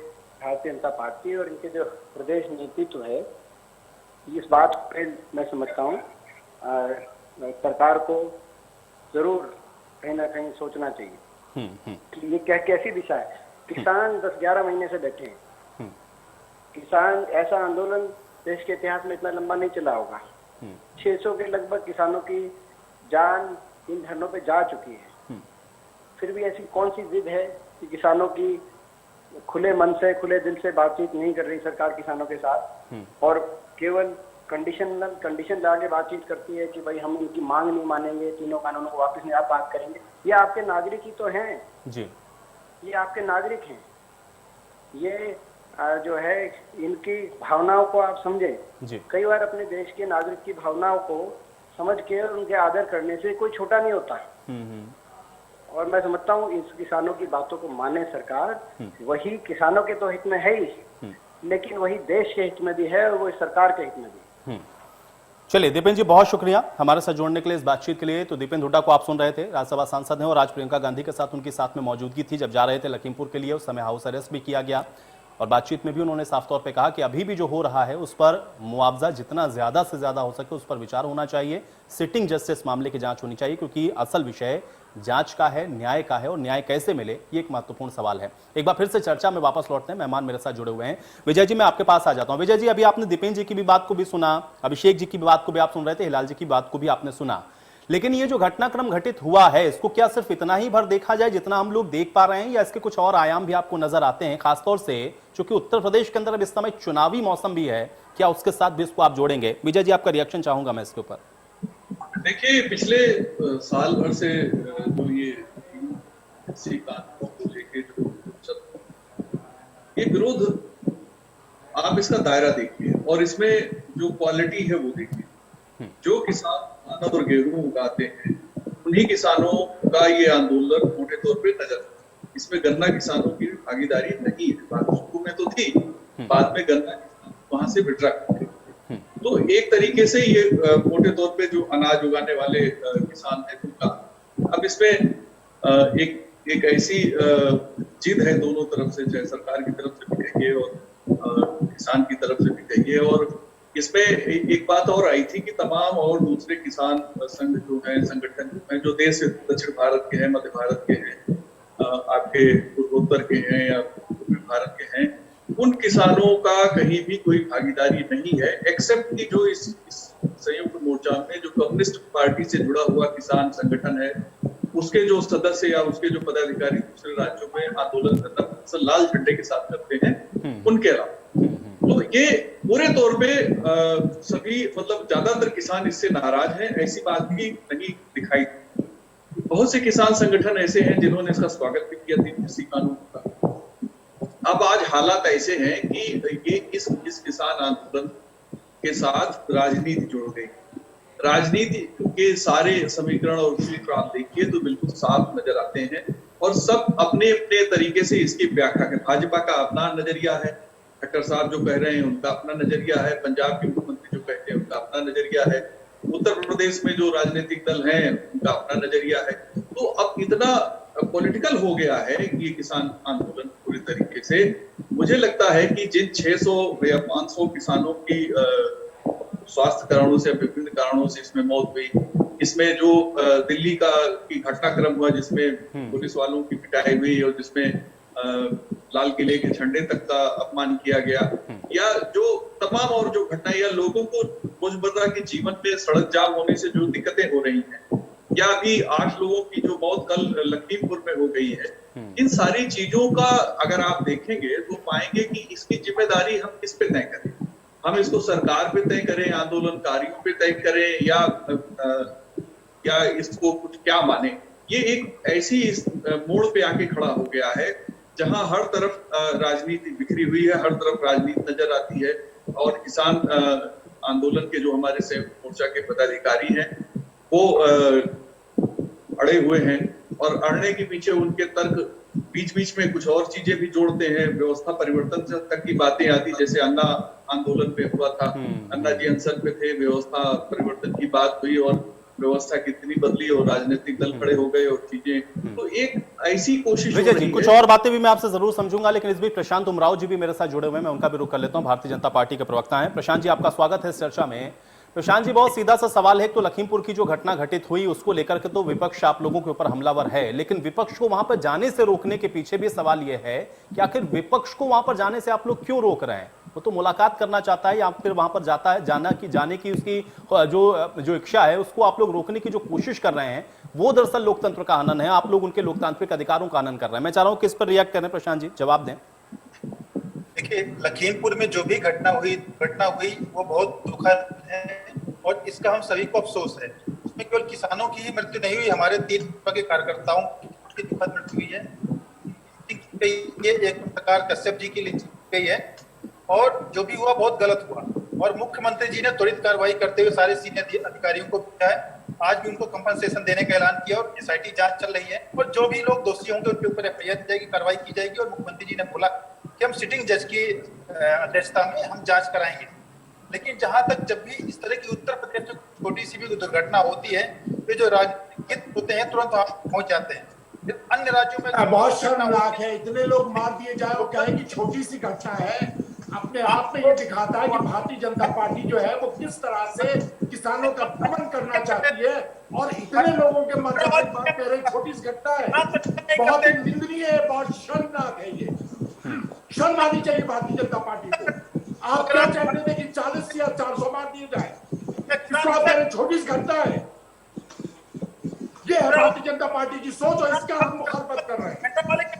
भारतीय जनता पार्टी और इनके जो प्रदेश नेतृत्व है? इस बात पे मैं समझता हूँ सरकार को जरूर कहीं ना कहीं सोचना चाहिए। ये कैसी दिशा है? किसान 10-11 महीने से बैठे हैं। किसान ऐसा आंदोलन देश के इतिहास में इतना लंबा नहीं चला होगा। 600 के लगभग किसानों की जान इन धरनों पे जा चुकी है। फिर भी ऐसी कौन सी जिद है कि किसानों की खुले मन से, खुले दिल से बातचीत नहीं कर रही सरकार किसानों के साथ, और केवल कंडीशन ला के बातचीत करती है कि भाई हम उनकी मांग नहीं मानेंगे, तीनों कानूनों को वापस नहीं आप बात करेंगे। ये आपके नागरिक ही तो हैं जी, ये आपके नागरिक हैं। ये जो है इनकी भावनाओं को आप समझें। कई बार अपने देश के नागरिक की भावनाओं को समझ के और उनके आदर करने से कोई छोटा नहीं होता। और मैं समझता हूँ इस किसानों की बातों को माने सरकार, वही किसानों के तो हित में है ही, लेकिन वही देश के हित में भी है और वो सरकार के हित में भी। चलिए दीपेन जी, बहुत शुक्रिया हमारे साथ जुड़ने के लिए, इस बातचीत के लिए। तो दीपेन हुड्डा को आप सुन रहे थे, राज्यसभा सांसद हैं और आज प्रियंका गांधी के साथ उनकी साथ में मौजूदगी थी जब जा रहे थे लखीमपुर के लिए। उस समय हाउस अरेस्ट भी किया गया और बातचीत में भी उन्होंने साफ तौर पे कहा कि अभी भी जो हो रहा है उस पर मुआवजा जितना ज्यादा से ज्यादा हो सके उस पर विचार होना चाहिए। सिटिंग जज से इस मामले की जांच होनी चाहिए, क्योंकि असल विषय जांच का है, न्याय का है, और न्याय कैसे मिले ये एक महत्वपूर्ण सवाल है। एक बार फिर से चर्चा में वापस लौटते हैं, मेहमान मेरे साथ जुड़े हुए हैं। विजय जी, मैं आपके पास आ जाता हूं। विजय जी, अभी आपने दीपेन जी की भी बात को भी सुना, अभिषेक जी की बात को भी आप सुन रहे थे, हिलाल जी की बात को भी आपने सुना, लेकिन ये जो घटनाक्रम घटित हुआ है इसको क्या सिर्फ इतना ही भर देखा जाए जितना हम लोग देख पा रहे हैं, या इसके कुछ और आयाम भी आपको नजर आते हैं? खासतौर से क्योंकि उत्तर प्रदेश के अंदर अब इस समय चुनावी मौसम भी है, क्या उसके साथ भी इसको आप जोड़ेंगे? विजय जी, आपका रिएक्शन चाहूंगा मैं इसके ऊपर। देखिए, पिछले साल भर से जो ये कानूनों को लेके जो ये विरोध, आप इसका दायरा देखिए और इसमें जो क्वालिटी है वो देखिए। जो किसान धान और गेहूं उगाते हैं उन्हीं किसानों का ये आंदोलन मोटे तौर पे नजर आता है। इसमें गन्ना किसानों की भागीदारी नहीं है। बात शुरू में तो थी, बाद में गन्ना किसान वहां से विड्रा करते। तो एक तरीके से ये मोटे तौर पे जो अनाज उगाने वाले किसान है उनका, अब इसमें एक ऐसी जिद है दोनों तरफ से, चाहे सरकार की तरफ से भी कहिए और किसान की तरफ से भी कहिए। और इसमें एक बात और आई थी कि तमाम और दूसरे किसान संघ जो है, संगठन जो है, जो देश दक्षिण भारत के हैं, मध्य भारत के हैं, आपके पूर्वोत्तर के हैं या पूर्वी भारत के हैं, उन किसानों का कहीं भी कोई भागीदारी नहीं है, एक्सेप्ट कि जो इस संयुक्त मोर्चा में जो कम्युनिस्ट पार्टी से जुड़ा हुआ किसान संगठन है, उसके जो सदस्य या उसके जो पदाधिकारी दूसरे राज्यों में आंदोलन करना लाल झंडे के साथ करते हैं, उनके अलावा। तो ये पूरे तौर पे सभी मतलब ज्यादातर किसान इससे नाराज हैं, ऐसी बात भी नहीं दिखाई। बहुत से किसान संगठन ऐसे हैं जिन्होंने इसका स्वागत भी किया 3 कृषि कानून का। अब आज हालात ऐसे हैं कि ये इस किसान आंदोलन के साथ राजनीति जुड़ गई। राजनीति के सारे समीकरण और सूत्र आप देखिए तो बिल्कुल साफ नजर आते हैं और सब अपने अपने तरीके से इसकी व्याख्या है। भाजपा का अपना नजरिया है, खट्टर साहब जो कह रहे हैं उनका अपना नजरिया है, पंजाब के मुख्यमंत्री जो कहते हैं उनका अपना नजरिया है, उत्तर प्रदेश में जो राजनीतिक दल हैं उनका अपना नजरिया है। तो अब इतना पॉलिटिकल हो गया है कि ये किसान आंदोलन पूरी तरीके से, मुझे लगता है कि जिन 600 या 500 किसानों की स्वास्थ्य कारणों से विभिन्न कारणों से इसमें मौत हुई, इसमें जो दिल्ली की घटनाक्रम हुआ जिसमें पुलिस वालों की पिटाई हुई और जिसमें लाल किले के झंडे तक का अपमान किया गया, या जो तमाम और जो घटनाएं या लोगों को रोजमर्रा के जीवन में सड़क जाम होने से जो दिक्कतें हो रही हैं, या अभी 8 लोगों की जो मौत कल लखीमपुर में हो गई है, इन सारी चीजों का अगर आप देखेंगे तो पाएंगे कि इसकी जिम्मेदारी हम किस पे तय करें। हम इसको सरकार पे तय करें, आंदोलनकारियों पे तय करें, या इसको कुछ क्या माने। ये एक ऐसी मोड़ पे आके खड़ा हो गया है जहां हर तरफ राजनीति बिखरी हुई है, हर तरफ राजनीति नजर आती है और किसान आंदोलन के जो हमारे संयुक्त मोर्चा के पदाधिकारी हैं वो अड़े हुए हैं और अड़ने के पीछे उनके तर्क बीच बीच में कुछ और चीजें भी जोड़ते हैं। व्यवस्था परिवर्तन तक की बातें आती, जैसे अन्ना आंदोलन पे हुआ था, अन्ना जी अनशन पे थे, व्यवस्था परिवर्तन की बात हुई और व्यवस्था कितनी बदली और राजनीतिक दल खड़े हो गए और चीजें, तो एक ऐसी कोशिश विजय जी, कुछ और बातें भी मैं आपसे जरूर समझूंगा, लेकिन इस बीच प्रशांत उमराव जी भी मेरे साथ जुड़े हुए हैं, मैं उनका भी रुख कर लेता हूं। भारतीय जनता पार्टी के प्रवक्ता हैं। प्रशांत जी, आपका स्वागत है इस चर्चा में। प्रशांत जी, बहुत सीधा सा सवाल है, तो लखीमपुर की जो घटना घटित हुई उसको लेकर के तो विपक्ष आप लोगों के ऊपर हमलावर है, लेकिन विपक्ष को वहां पर जाने से रोकने के पीछे भी सवाल यह है कि आखिर विपक्ष को वहां पर जाने से आप लोग क्यों रोक रहे हैं? वो तो मुलाकात करना चाहता है या फिर वहां पर जाता है, जाने की उसकी जो इच्छा है उसको आप लोग रोकने की जो कोशिश कर रहे हैं, वो दरअसल लोकतंत्र का हनन है। आप लोग उनके लोकतांत्रिक अधिकारों का हनन कर रहे हैं। मैं चाह रहा हूं किस पर रिएक्ट करें, प्रशांत जी जवाब दें। देखिए, लखीमपुर में जो भी घटना हुई वो बहुत दुखद है और इसका हम सभी को अफसोस है। उसमें केवल किसानों की ही मृत्यु नहीं हुई, हमारे 3 के कार्यकर्ताओं की दुखद मृत्यु हुई है। ये एक प्रकार कश्यप जी की लिखी गई है और जो भी हुआ बहुत गलत हुआ और मुख्यमंत्री जी ने त्वरित कार्रवाई करते हुए सारे सीनियर अधिकारियों को भेजा है। आज भी उनको कंपनसेशन देने का ऐलान किया और एसआईटी जांच चल रही है और जो भी लोग दोषी होंगे उनके ऊपर एफआईआर दी जाएगी, कार्रवाई की जाएगी और मुख्यमंत्री जी ने बोला कि हम सिटिंग जज की अध्यक्षता में हम जांच कराएंगे। लेकिन जहां तक जब भी इस तरह की उत्तर प्रदेश में छोटी सी भी दुर्घटना होती है तो जो राजनीतिक होते हैं तुरंत वहां पहुंच जाते हैं। अन्य राज्यों में बहुत शर्मनाक है, इतने लोग मार दिए जाए और कहे कि छोटी सी घटना है, अपने आप में ये दिखाता है कि भारतीय जनता पार्टी जो है वो किस तरह से किसानों का दमन करना चाहती है और इतने लोगों के मरने के बाद कह रहे छोटी सी घटना है। बहुत ही निंदनीय है, बहुत शर्मनाक है। ये शर्म आनी चाहिए भारतीय जनता पार्टी को। आप क्या चाहते थे कि 40 या 400 मार दिए जाए? इसको आप कह रहे छोटी सी घटना है। ये है भारतीय जनता पार्टी की सोच और इसका हम मुखालफत कर रहे हैं।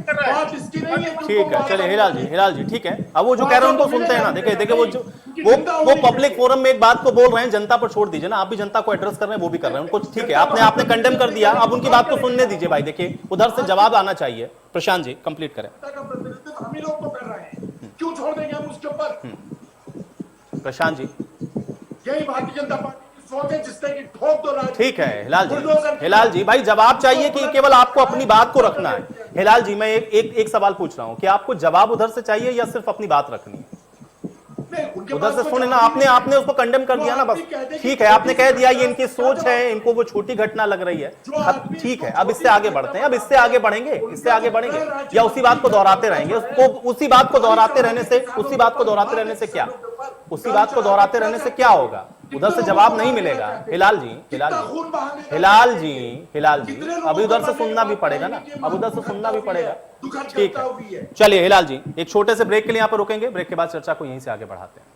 बात इसकी नहीं है। ठीक है, चलिए हिलाल जी ठीक है। अब वो जो कह रहे हैं उनको सुनते हैं ना। देखिए वो पब्लिक फोरम में एक बात को बोल रहे हैं, जनता पर छोड़ दीजिए ना। आप भी जनता को एड्रेस कर रहे हैं, वो भी कर रहे हैं, उनको ठीक है। आपने कंडेम कर दिया, अब उनकी बात को सुनने दीजिए भाई। देखिए उधर से जवाब आना चाहिए। प्रशांत जी कंप्लीट करें। हम ही लोग तो कर रहे हैं, क्यों छोड़ देंगे हम उसके ऊपर? प्रशांत जी, यही भारतीय जनता पार्टी सोच है जिससे कि ठोक दो राज। ठीक है हिलाल जी भाई, जवाब चाहिए कि केवल आपको अपनी बात को रखना है? हिलाल जी, मैं एक सवाल पूछ रहा हूं कि आपको जवाब उधर से चाहिए या सिर्फ अपनी बात रखनी है? उधर से सुने ना, आपने उसको कंडेम कर दिया ना, बस ठीक है। आपने कह दिया ये इनकी सोच है, इनको वो छोटी घटना लग रही है, ठीक है। अब इससे आगे बढ़ते हैं। अब इससे आगे बढ़ेंगे या उसी बात को दोहराते रहेंगे? उसी बात को दोहराते रहने से क्या? उसी बात को दोहराते रहने से क्या होगा? उधर से जवाब नहीं मिलेगा। हिलाल जी अभी उधर से सुनना भी पड़ेगा ना, अब उधर से सुनना भी पड़ेगा। ठीक है, चलिए हिलाल जी एक छोटे से ब्रेक के लिए यहाँ पर रुकेंगे, ब्रेक के बाद चर्चा को यहीं से आगे बढ़ाते हैं।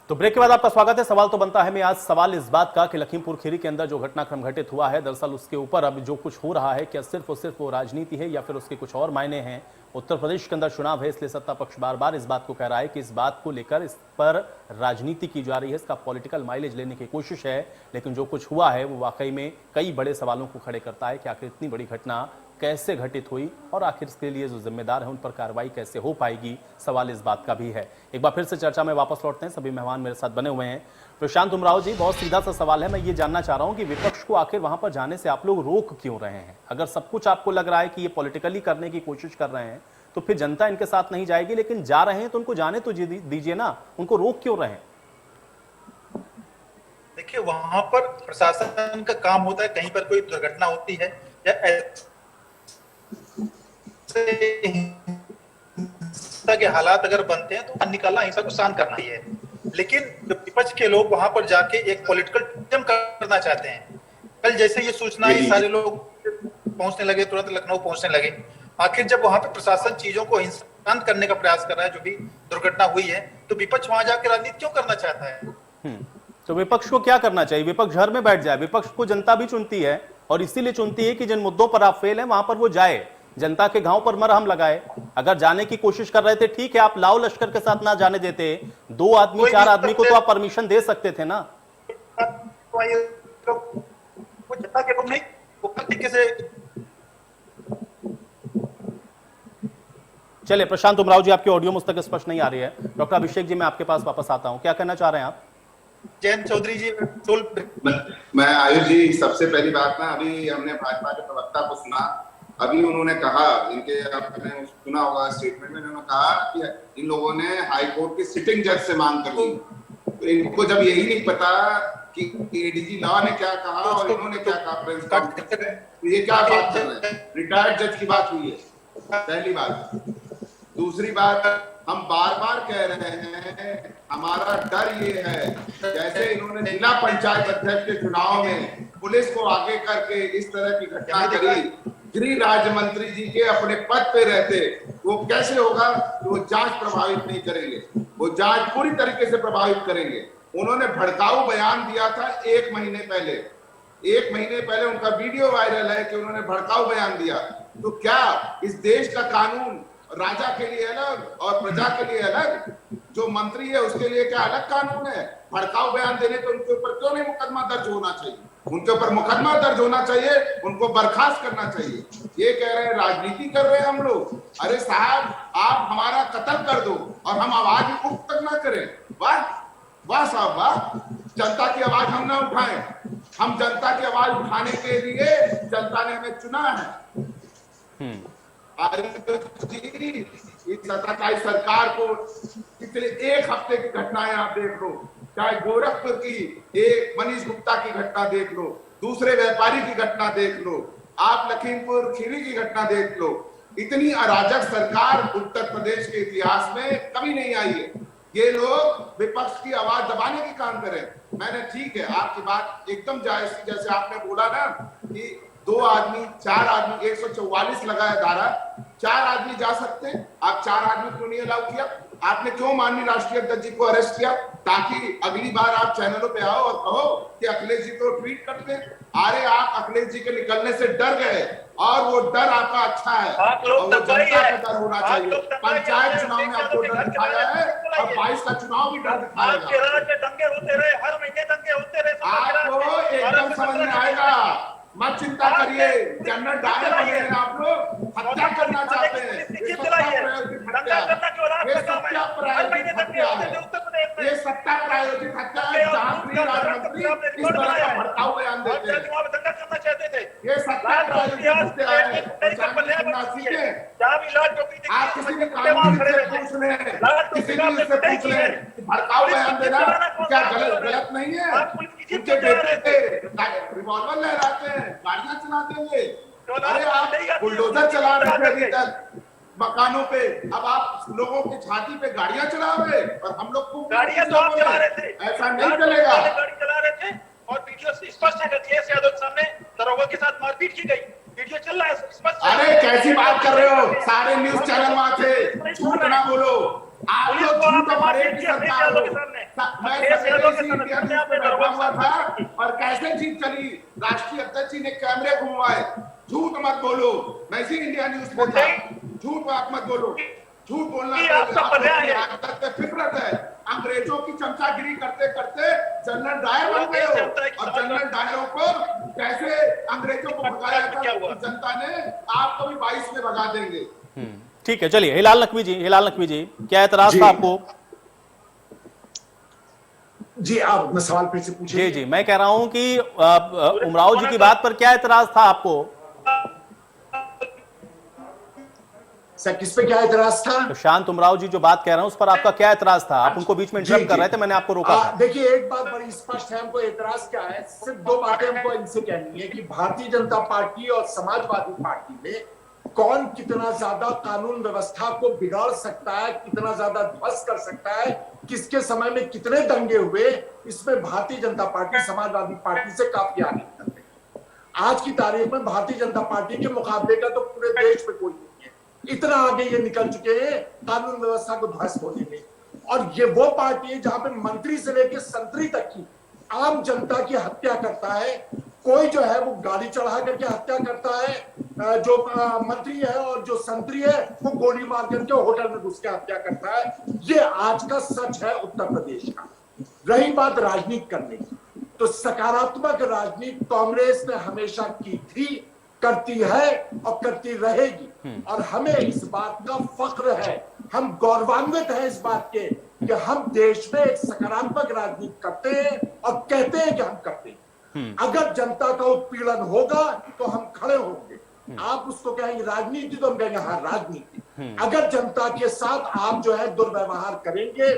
तो ब्रेक के बाद आपका स्वागत है। सवाल तो बनता है, मैं आज सवाल इस बात का कि लखीमपुर खीरी के अंदर जो घटनाक्रम घटित हुआ है, दरअसल उसके ऊपर अब जो कुछ हो रहा है, क्या सिर्फ और सिर्फ वो राजनीति है या फिर उसके कुछ और मायने हैं? उत्तर प्रदेश के अंदर चुनाव है, इसलिए सत्ता पक्ष बार बार इस बात को कह रहा है कि इस बात को लेकर इस पर राजनीति की जा रही है, इसका पॉलिटिकल माइलेज लेने की कोशिश है। लेकिन जो कुछ हुआ है वो वाकई में कई बड़े सवालों को खड़े करता है कि आखिर इतनी बड़ी घटना कैसे घटित हुई और आखिर इसके लिए जो जिम्मेदार है उन पर कार्रवाई कैसे हो पाएगी, सवाल इस बात का भी है। एक बार फिर से चर्चा में वापस लौटते हैं, सभी मेहमान मेरे साथ बने हुए हैं। प्रशांत उमराव जी, बहुत सीधा सा सवाल है, मैं ये जानना चाह रहा हूं कि विपक्ष को आखिर वहां पर जाने से आप लोग रोक क्यों रहे हैं? अगर सब कुछ आपको लग रहा है कि ये पॉलिटिकली करने की कोशिश कर रहे हैं तो फिर जनता इनके साथ नहीं जाएगी, लेकिन जा रहे हैं तो उनको जाने तो दीजिए ना, उनको रोक क्यों रहे हैं? देखिए, वहां पर प्रशासन का काम होता है, कहीं पर कोई दुर्घटना होती है या हिंसा के हालात अगर बनते हैं तो निकालना, हिंसा को शांत करना ही है। लेकिन विपक्ष के लोग वहां पर जाके एक पॉलिटिकल टूरिज्म करना चाहते हैं। कल जैसे ये सूचना आई, सारे लोग पहुंचने लगे, तुरंत लखनऊ पहुंचने लगे। आखिर जब वहां पे प्रशासन चीजों को शांत करने का प्रयास कर रहा है, जो भी दुर्घटना हुई है, तो विपक्ष वहां जाकर राजनीति क्यों करना चाहता है? तो विपक्ष को क्या करना चाहिए? विपक्ष घर में बैठ जाए। विपक्ष को जनता भी चुनती है और इसीलिए चुनती है कि जिन मुद्दों पर आप फेल हैं वहां पर वो जाए, जनता के घाव पर मरहम लगाए। अगर जाने की कोशिश कर रहे थे, ठीक है, आप लाओ लश्कर के साथ ना जाने देते, 2 आदमी 4 आदमी को तो आप परमिशन दे सकते थे ना। वो जनता के नहीं, वो तरीके से। चलिए प्रशांत उमराव जी, आपकी ऑडियो मुझ तक स्पष्ट नहीं आ रही है। डॉक्टर अभिषेक जी, मैं आपके पास वापस आता हूं, क्या कहना चाह रहे हैं आप? जयंत चौधरी जी, मैं आयुष जी, सबसे पहली बात ना, अभी हमने भाजपा के प्रवक्ता को सुना, अभी उन्होंने कहा, इनके आपने सुना होगा स्टेटमेंट में, उन्होंने कहा कि इन लोगों ने हाई कोर्ट के सिटिंग जज से मांग कर ली। तो इनको जब यही नहीं पता कि एडीजी लॉ ने क्या कहा और इन्होंने क्या कहा प्रेस कॉन्फ्रेंस में, तो ये क्या बात कर रहे हैं? रिटायर्ड जज की बात हुई है, पहली बात। दूसरी बात, हम बार बार कह रहे हैं, हमारा डर ये है, जैसे इन्होंने जिला पंचायत अध्यक्ष के चुनाव में पुलिस को आगे करके इस तरह की घटना करी, गृह राज्य मंत्री जी के अपने पद पे रहते, वो कैसे होगा? वो जांच प्रभावित नहीं करेंगे, वो जांच पूरी तरीके से प्रभावित करेंगे। उन्होंने भड़काऊ बयान दिया था 1 महीने पहले, 1 महीने पहले उनका वीडियो वायरल है कि उन्होंने भड़काऊ बयान दिया। तो क्या इस देश का कानून राजा के लिए अलग और प्रजा के लिए अलग? जो मंत्री है उसके लिए क्या अलग कानून है? भड़काऊ बयान देने तो उनके ऊपर क्यों नहीं मुकदमा दर्ज होना चाहिए? उनके ऊपर मुकदमा दर्ज होना चाहिए, उनको बर्खास्त करना चाहिए। ये कह रहे हैं राजनीति कर रहे हैं हम लोग। अरे साहब, आप हमारा कत्ल कर दो और हम आवाज उठ तक ना करें। वाह वाह साहब वाह, जनता की आवाज हम ना उठाएं। हम जनता की आवाज उठाने के लिए जनता ने हमें चुना है। इस सत्ताधारी सरकार को पिछले 1 हफ्ते की घटनाएं आप देख लो, चाहे गोरखपुर की एक मनीष गुप्ता की घटना देख लो, दूसरे व्यापारी की घटना देख लो, आप लखीमपुर खीरी की घटना देख लो। इतनी अराजक सरकार उत्तर प्रदेश के इतिहास में कभी नहीं आई है। ये लोग विपक्ष की आवाज दबाने की काम करें। मैंने, ठीक है, आपकी बात एकदम जायज थी, जैसे आपने बोला ना कि 2 आदमी 4 आदमी 144 लगाया धारा, 4 आदमी जा सकते, आप 4 आदमी क्यों नहीं अलाउ किया? आपने क्यों माननीय राष्ट्रीय अध्यक्ष जी को अरेस्ट किया? ताकि अगली बार आप चैनलों पे आओ और कहो कि अखिलेश जी को ट्वीट करते हैं। अरे आप अखिलेश जी के निकलने से डर गए और वो डर आपका अच्छा है, और वो जनता का डर होना चाहिए। पंचायत चुनाव में आपको डर दिखाया है और 22 का चुनाव भी डर दिखाएगा। आपको एकदम समझ में आएगा, मत चिंता करिए। जनरल डायर बने हैं आप लोग, हत्या करना चाहते हैं। ये सत्ता सत्ता प्रायोजित हत्या है जहां गृह मंत्री इस तरह का भड़काऊ बयान देते हैं। दंगा करना चाहते थे। ये सत्ता प्रायोजित हत्या है। आप किसी भी कानून से पूछ रहे हैं, किसी भी से पूछ रहे हैं, भड़काऊ बयान देना क्या गलत नहीं है? उनके बेटे रिवॉल्वर लहराते हैं, गाड़ियां चलाते हैं। अरे आप बुलडोजर चला रहे थे अभी तक मकानों पे, अब आप लोगों की छाती पे गाड़ियां चला रहे और हम लोग को गाड़ियां तो आप चला रहे थे, ऐसा नहीं चलेगा। गाड़ी चला रहे थे और वीडियो स्पष्ट है, अखिलेश यादव के सामने दरोगा के साथ मारपीट की गई, वीडियो चल रहा है स्पष्ट। अरे कैसी बात कर रहे हो? सारे न्यूज चैनल वहां थे, झूठ ना बोलो। आप लोग झूठ भरे की सरकार हो। मैं इंडिया पे बैठा हुआ था और कैसे जीत चली, राष्ट्रीय अध्यक्ष जी ने कैमरे घुमवाए। झूठ मत बोलो, मैं इसी इंडिया न्यूज में था। झूठ बात मत बोलो, झूठ बोलना फितरत है। अंग्रेजों की चमचागिरी करते करते जनरल डायर बन गए हो और जनरल डायरों को कैसे अंग्रेजों को भगाया था जनता ने, आपको भी 22 में भगा देंगे। ठीक है, चलिए हिलाल नकवी जी क्या एतराज था आपको? जी आप अपना सवाल फिर से पूछिए। जी मैं कह रहा हूं कि उमराव जी की बात पर क्या एतराज था आपको? सर किस पे क्या एतराज था? तो शांत उमराव जी जो बात कह रहे हैं उस पर आपका क्या एतराज था? आप उनको बीच में इंटरप्ट कर रहे थे, मैंने आपको रोका था। देखिए एक बात बड़ी स्पष्ट है, हमको एतराज क्या है, सिर्फ दो बातें हमको इनसे कहनी है कि भारतीय जनता पार्टी और समाजवादी पार्टी में कौन कितना ज्यादा कानून व्यवस्था को बिगाड़ सकता है, कितना ज्यादा ध्वस्त कर सकता है, किसके समय में कितने दंगे हुए, इसमें भारतीय जनता पार्टी समाजवादी पार्टी से काफी आगे निकल रही है। आज की तारीख में भारतीय जनता पार्टी के मुकाबले का तो पूरे देश में कोई नहीं है, इतना आगे ये निकल चुके हैं कानून व्यवस्था को ध्वस्त होने में। और ये वो पार्टी है जहां पे मंत्री से लेकर संतरी तक की आम जनता की हत्या करता है। कोई जो है वो गाड़ी चढ़ा करके हत्या करता है, जो मंत्री है और जो संतरी है वो गोली मार करके होटल में घुस के हत्या करता है। ये आज का सच है उत्तर प्रदेश का। रही बात राजनीति करने की, तो सकारात्मक राजनीति कांग्रेस ने हमेशा की थी, करती है और करती रहेगी। और हमें इस बात का फख्र है, हम गौरवान्वित हैं इस बात के कि हम देश में एक सकारात्मक राजनीति करते हैं और कहते हैं कि हम करते हैं। अगर जनता का उत्पीड़न होगा तो हम खड़े होंगे। आप उसको कहेंगे राजनीति, तो हम कहेंगे हाँ राजनीति। अगर जनता के साथ आप जो है दुर्व्यवहार करेंगे,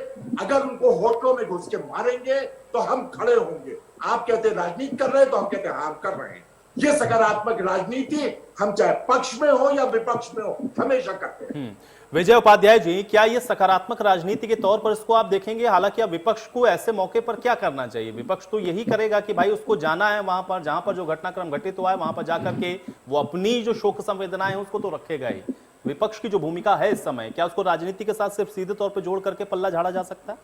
अगर उनको होटलों में घुस के मारेंगे, तो हम खड़े होंगे। आप कहते हैं राजनीति कर रहे हैं, तो हम कहते हैं हाँ हम कर रहे हैं। ये सकारात्मक राजनीति हम चाहे पक्ष में हो या विपक्ष में हो हमेशा करते हैं। विजय उपाध्याय जी, क्या ये सकारात्मक राजनीति के तौर पर इसको आप देखेंगे? हालांकि अब विपक्ष को ऐसे मौके पर क्या करना चाहिए? विपक्ष तो यही करेगा कि भाई उसको जाना है वहां पर जहां पर जो घटनाक्रम घटित हुआ है, वहां पर जाकर के वो अपनी जो शोक संवेदनाएं हैं उसको तो रखेगा ही। विपक्ष की जो भूमिका है इस समय, क्या उसको राजनीति के साथ सिर्फ सीधे तौर पर जोड़ करके पल्ला झाड़ा जा सकता है?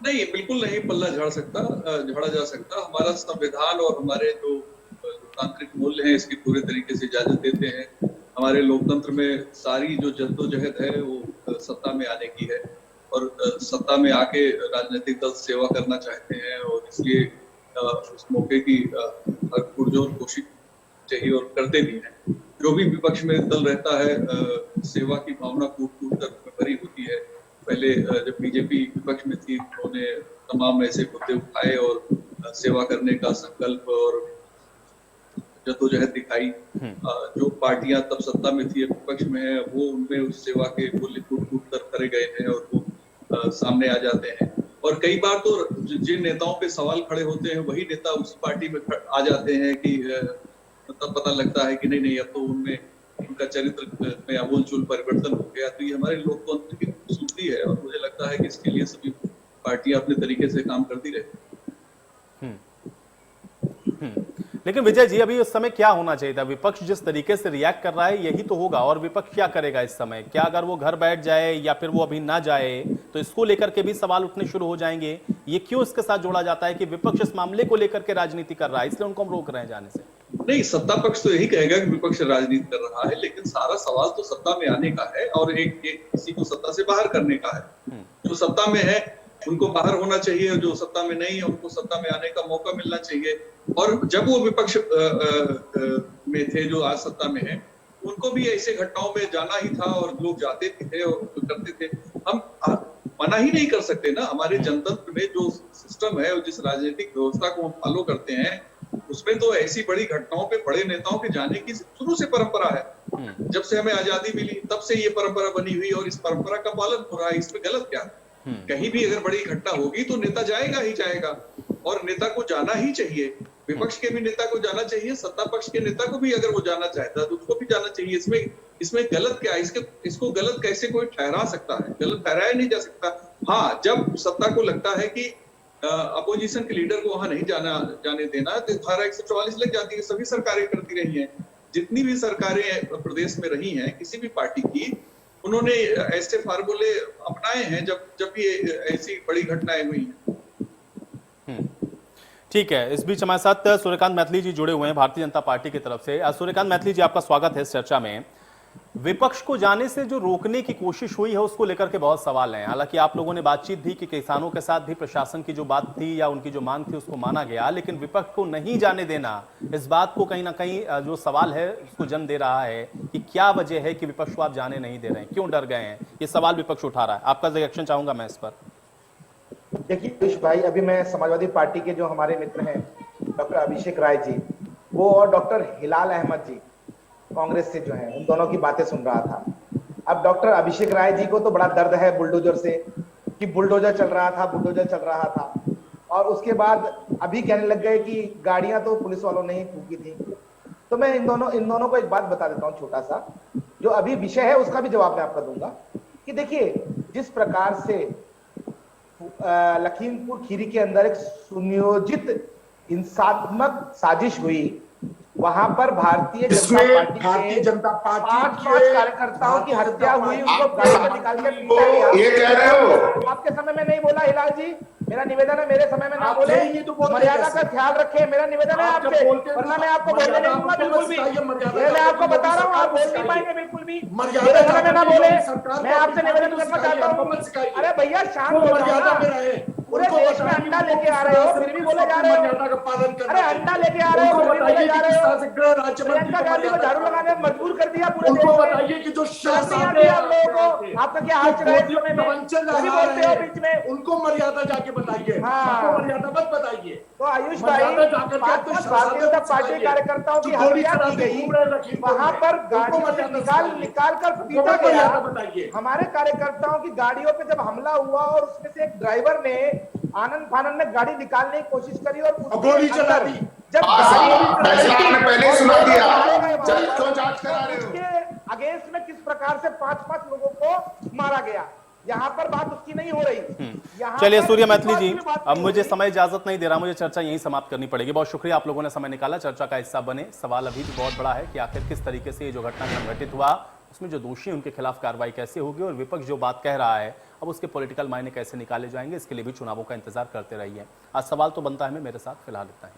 नहीं, बिल्कुल नहीं पल्ला झाड़ा जा सकता। हमारा संविधान और हमारे जो लोकतांत्रिक मूल्य हैं इसकी पूरे तरीके से इजाजत देते हैं। हमारे लोकतंत्र में सारी जो जद्दोजहद है वो सत्ता में आने की है और सत्ता में आके राजनीतिक दल सेवा करना चाहते हैं और इसलिए उस मौके की हर पुरजोर कोशिश चाहिए और करते भी हैं। जो भी विपक्ष में दल रहता है सेवा की भावना कूट कर भरी होती है। पहले जब बीजेपी विपक्ष में थी उन्होंने तमाम ऐसे मुद्दे उठाए और सेवा करने का संकल्प और जद्दोजहद दिखाई। जो पार्टियां तब सत्ता में थी विपक्ष में है वो उनमें उस सेवा के मूल्य कूट कर करे गए हैं और वो सामने आ जाते हैं। और कई बार तो जिन नेताओं पे सवाल खड़े होते हैं वही नेता उस पार्टी में आ जाते हैं कि तब पता लगता है कि नहीं अब तो उनमें उनका चरित्र में आमूलचूल परिवर्तन हो गया। तो ये हमारे लोकतंत्र की खूबसूरती है और मुझे लगता है कि इसके लिए सभी पार्टियां अपने तरीके से काम करती रहती। लेकिन विजय जी, अभी उस समय क्या होना चाहिए था? विपक्ष जिस तरीके से रिएक्ट कर रहा है यही तो होगा। और विपक्ष क्या करेगा इस समय? क्या अगर वो घर बैठ जाए या फिर वो अभी ना जाए तो इसको लेकर के भी सवाल उठने शुरू हो जाएंगे? ये क्यों इसके साथ जोड़ा जाता है कि विपक्ष इस मामले को लेकर के राजनीति कर रहा है, इसलिए उनको हम रोक रहे हैं जाने से? नहीं, सत्ता पक्ष तो यही कहेगा कि विपक्ष राजनीति कर रहा है, लेकिन सारा सवाल तो सत्ता में आने का है और एक किसी को सत्ता से बाहर करने का है। जो सत्ता में है उनको बाहर होना चाहिए और जो सत्ता में नहीं है उनको सत्ता में आने का मौका मिलना चाहिए। और जब वो विपक्ष में थे जो आज सत्ता में है उनको भी ऐसे घटनाओं में जाना ही था और लोग जाते भी थे और करते थे। हम मना ही नहीं कर सकते ना। हमारे जनतंत्र में जो सिस्टम है और जिस राजनीतिक व्यवस्था को हम फॉलो करते हैं उसमें तो ऐसी बड़ी घटनाओं पे बड़े नेताओं के जाने की शुरू से परंपरा है। जब से हमें आजादी मिली तब से ये परंपरा बनी हुई और इस परंपरा का पालन हो रहा है। इसमें गलत क्या है? कहीं भी अगर बड़ी घटना होगी तो नेता जाएगा ही जाएगा और नेता को जाना ही चाहिए। विपक्ष के भी नेता को जाना चाहिए, सत्ता पक्ष के नेता को भी अगर वो जाना चाहता है तो उसको भी जाना चाहिए। इसमें गलत क्या है? इसको गलत कैसे कोई ठहरा सकता है? गलत ठहराया नहीं जा सकता। हाँ, जब सत्ता को लगता है कि अपोजिशन के लीडर को वहां नहीं जाने देना तो धारा 144 लग जाती है। सभी सरकारें करती रही हैं, जितनी भी सरकारें प्रदेश में रही हैं किसी भी पार्टी की, उन्होंने ऐसे फार्मूले अपनाए हैं जब भी ऐसी बड़ी घटनाएं हुई हैं। ठीक है, इस बीच हमारे साथ सूर्यकांत मैथिली जी जुड़े हुए हैं भारतीय जनता पार्टी की तरफ से। सूर्यकांत मैथिली जी, आपका स्वागत है इस चर्चा में। विपक्ष को जाने से जो रोकने की कोशिश हुई है उसको लेकर के बहुत सवाल हैं। हालांकि आप लोगों ने बातचीत भी कि किसानों के साथ भी प्रशासन की जो बात थी या उनकी जो मांग थी उसको माना गया, लेकिन विपक्ष को नहीं जाने देना, इस बात को कहीं ना कहीं जो सवाल है उसको जन्म दे रहा है कि क्या वजह है कि विपक्ष को आप जाने नहीं दे रहे हैं, क्यों डर गए हैं? ये सवाल विपक्ष उठा रहा है। आपका रिएक्शन चाहूंगा मैं इस पर। देखिए पीयूष भाई, अभी मैं समाजवादी पार्टी के जो हमारे मित्र हैं डॉक्टर अभिषेक राय जी, वो और डॉक्टर हिलाल अहमद जी कांग्रेस से जो हैं, उन दोनों की बातें सुन रहा था। अब डॉक्टर अभिषेक राय जी को तो बड़ा दर्द है बुलडोजर से, कि बुलडोजर चल रहा था, और उसके बाद अभी कहने लग गए कि गाड़ियां तो पुलिस वालों ने ही फूकी थी। तो मैं इन दोनों को एक बात बता देता हूं छोटा सा, जो अभी विषय है उसका भी जवाब मैं आपका दूंगा। कि देखिए, जिस प्रकार से लखीमपुर खीरी के अंदर एक सुनियोजित हिंसात्मक साजिश हुई, वहां पर भारतीय जनता पार्टी के 5 कार्यकर्ताओं की हत्या हुई, उनको गाड़ी में निकाल के पीटा गया। ये कह रहे हो? आपके समय में नहीं बोला हिलाल जी, मेरा निवेदन है मेरे समय में ना बोले, मर्यादा का ख्याल रखें, मेरा निवेदन है आपसे, वरना मैं आपको बोलने नहीं दूंगा बिल्कुल भी। मैं आपको बता रहा हूँ, आप बोल नहीं पाएंगे बिल्कुल भी। मेरे समय में ना बोले, मैं आपसे निवेदन करना चाहता हूँ। अरे भैया शांत हो जाओ, पूरे देश में अंडा लेके आ रहे हो फिर भी बोले जा रहे हो। अरे अंडा लेके आ रहे हो फिर भी बोले जा रहे हो। प्रियंका गांधी को झाड़ू लगाने में मजबूर कर दिया पूरे देश में। कि जो आप लोगों को, आपका क्या हाल चल रहा है समय में? बोलते हो बीच में, उनको मर्यादा जाके बताइए। हाँ, मर्यादा मत बताइए। तो आयुष भाई, भारतीय जनता पार्टी कार्यकर्ताओं की हत्या की गई, वहां पर गाड़ियों से निकाल कर पीटा गया। हमारे कार्यकर्ताओं की गाड़ियों पे जब हमला हुआ और उसमें से एक ड्राइवर ने आनंद फानंद में गाड़ी निकालने की कोशिश करी और गोली चला दी। जब पहले सुना दिया, क्यों जांच करा रहे हो? उसके अगेंस्ट में किस प्रकार से 5 लोगों को मारा गया, यहाँ पर बात उसकी नहीं हो रही। चलिए सूर्य मैथिली जी, अब मुझे समय इजाजत नहीं दे रहा, मुझे चर्चा यहीं समाप्त करनी पड़ेगी। बहुत शुक्रिया, आप लोगों ने समय निकाला, चर्चा का हिस्सा बने। सवाल अभी भी बहुत बड़ा है कि आखिर किस तरीके से ये जो घटना संघटित हुआ उसमें जो दोषी उनके खिलाफ कार्रवाई कैसे होगी, और विपक्ष जो बात कह रहा है अब उसके पॉलिटिकल मायने कैसे निकाले जाएंगे, इसके लिए भी चुनावों का इंतजार करते रहिए। आज सवाल तो बनता है मेरे साथ फिलहाल इतना ही।